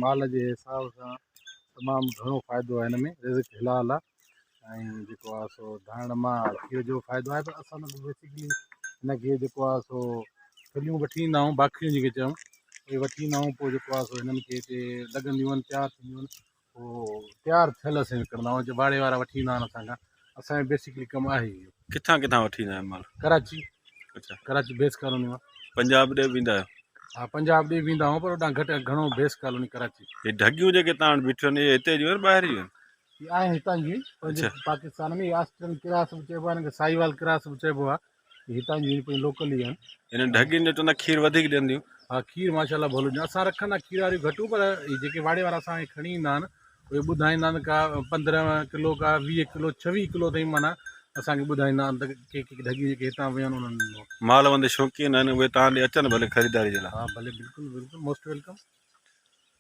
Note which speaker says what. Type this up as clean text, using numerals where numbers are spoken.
Speaker 1: माल जे हिसाब सां तमामु घणो फ़ाइदो आहे हिन में, रिज़्क हलाल आहे। ऐं जेको आहे सो धाण मां खीर जो फ़ाइदो आहे, पर असां बेसिकली हिनखे जेको आहे सो फलियूं वठी ईंदा आहियूं, बाखियूं जेके चऊं उहे वठी ईंदा आहियूं। पोइ जेको आहे सो हिननि खे हिते लॻंदियूं आहिनि, तयारु थींदियूं आहिनि, पोइ तयारु थियल असां विकिणंदा आहियूं। बाड़े वारा वठी ईंदा आहिनि असांखां। असांजो बेसिकली कमु आहे इहो।
Speaker 2: किथां किथां वठी ईंदा आहियो माल?
Speaker 1: कराची,
Speaker 2: अच्छा,
Speaker 1: कराची बेस कॉलोनी मां।
Speaker 2: पंजाब ॾे वेंदा आहियो?
Speaker 1: हा, पंजाब ॾे वेंदा आहियूं, पर होॾां घणो बेस कॉलोनी कराची।
Speaker 2: हे ढगियूं जेके तव्हां वटि बीठियूं आहिनि, इहे हिते जूं आहिनि ॿाहिरि जूं आहिनि?
Speaker 1: इहे आहिनि हितां जी, पंहिंजे
Speaker 2: अच्छा,
Speaker 1: पाकिस्तान में ऑस्ट्रेलियन क्रास बि चइबो आहे, हिनखे साईवाल क्रास बि चइबो आहे। हितां जी पंहिंजी लोकल ई आहिनि।
Speaker 2: हिन ढगियुनि जो चवंदा खीर वधीक ॾींदियूं?
Speaker 1: हा, खीर माशाल्लाह भलो ॾियनि। असां रखंदा खीर वारियूं घटि, पर जेके वाड़े वारा असांखे खणी ईंदा आहिनि उहे ॿुधाईंदा आहिनि का 15 किलो का 20 किलो 26 किलो ताईं माना असांखे ॿुधाईंदा आहिनि त के ढगियूं जेके हितां विया आहिनि उन्हनि
Speaker 2: माल वंदे शौक़ीन आहिनि, उहे तव्हां ॾे अचनि भले ख़रीदारी जे लाइ।
Speaker 1: हा भले, बिल्कुलु बिल्कुलु, मोस्ट वेलकम।